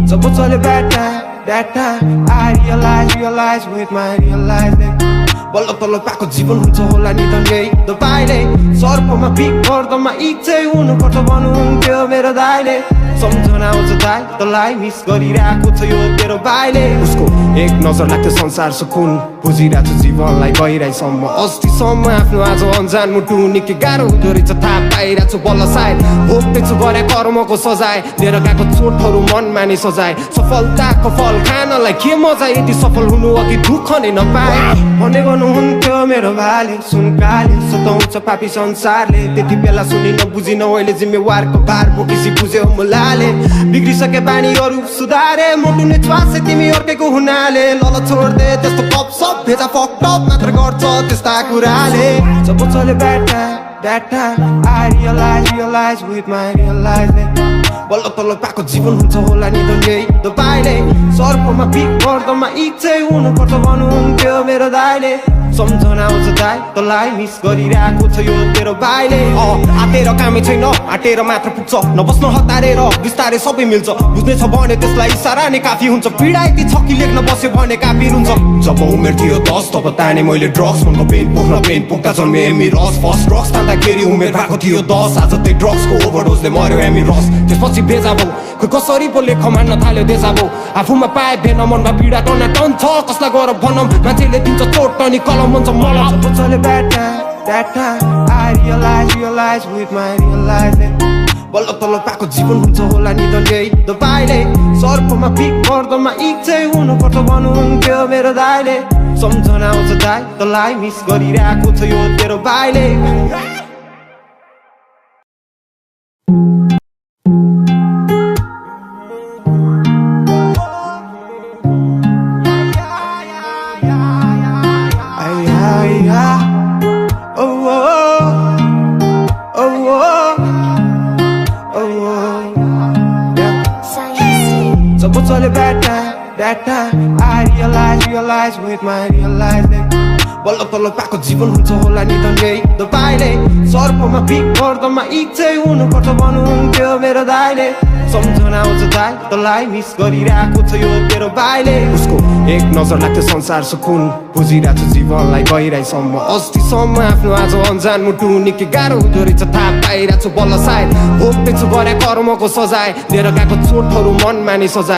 जब चल्यो that time I realize with my realize that बल्ल तल्ल पाएको जीवन हुन्छ होला नि त यही तपाईँले सर्पमा पिक गर्दामा इच्छै हुनुपर्छ भन्नुहुन्थ्यो मेरो दाइले सम्झना आउँछ दाइ तँलाई मिस गरिरहेको छ यो तेरो भाइले उसको एक नजर लाग्थ्यो संसार सुकुन बुझिरहेको छु जीवनलाई गहिराइसम्म अस्तिसम्म आफ्नो आज अन्जान मुटु निकै गाह्रो हुँदो रहेछ थाहा पाइरहेको छु बल्ल सायद भोग्दैछु गरे कर्मको सजाय लिएर गएको चोटहरू मनमा नै सजाय सफलताको फल खानलाई के मजा यदि सफल हुनु अघि दुःख नै नपाए भन्ने गर्नुहुन्थ्यो मेरो भाइले सुनकाले सताउँछ पापी संसारले त्यति बेला सुनि नबुझिन अहिले जिम्मेवारको भार बोकेसी बुझ्यो मुलाले बिग्रिसके बानीहरू सुधारे मुटु नै च्वासे तिमी अर्कैको हुनाले लल छोड्दे त्यस्तो कप सब भेजा फकटप मात्र गर्छ त्यस्ता कुराले जब चल्यो that time I realize with my realize that बल्ल तल्ल पाएको जीवन हुन्छ होला नि त यही तपाईँले सर्पमा पिक गर्दामा इच्छै हुनुपर्छ भन्नुहुन्थ्यो मेरो दाइले सम्झना आउँछ दाइ तँलाई मिस गरिरहेको छ यो तेरो भाइले आँटेर कामै छैन आँटेर मात्र पुग्छ नबस्न हतारेर बिस्तारै सबै मिल्छ बुझ्ने छ भने त्यसलाई इसारा नै काफी हुन्छ पीडा यति छ कि लेख्न बस्यो भने काफी हुन्छ जब उमेर थियो 10 तब ताने मैले ड्रग्स मनको पेन पुग्दा जन्मे एमी रस फर्स्ट ड्रग्स तान्दाखेरि उमेर भएको थियो 10 आज त्यही ड्रग्सको ओभरडोजले मर्यो एमी रस त्यसपछि बेजाबो खोइ कसरी पो लेख मान्न थाल्यो देजाबो आफूमा पाए भेन मनमा पीडा टन छ कसलाई गर भनम मान्छेले दिन्छ चोट अनि कलम हुन्छ मलाई जब चल्यो that time I realize with my realize that बल्ल तल्ल पाएको जीवन हुन्छ होला नि त यही तपाईँले सर्पमा पिक गर्दामा इच्छै हुनुपर्छ भन्नुहुन्थ्यो मेरो दाइले सम्झना आउँछ दाइ तँलाई मिस गरिरहेको छ यो तेरो भाइले जब चल्यो that time I realize with my realize that बल्ल तल्ल पाएको जीवन हुन्छ होला नि त यही तपाईँले सर्पमा पिक गर्दामा इच्छै हुनुपर्छ भन्नुहुन्थ्यो मेरो दाइले सम्झना आउँछ दाइ तँलाई मिस गरिरहेको छ यो तेरो भाइले उसको एक नजर लाग्थ्यो संसार सुकुन बुझिरहेको छु जीवनलाई गहिराइसम्म अस्तिसम्म आफ्नो आज अन्जान मुटु निकै गाह्रो हुँदो रहेछ थाहा पाइरहेको छु बल्ल सायद भोग्दैछु गरे कर्मको सजाय लिएर गएको चोटहरू मनमा नै सजाय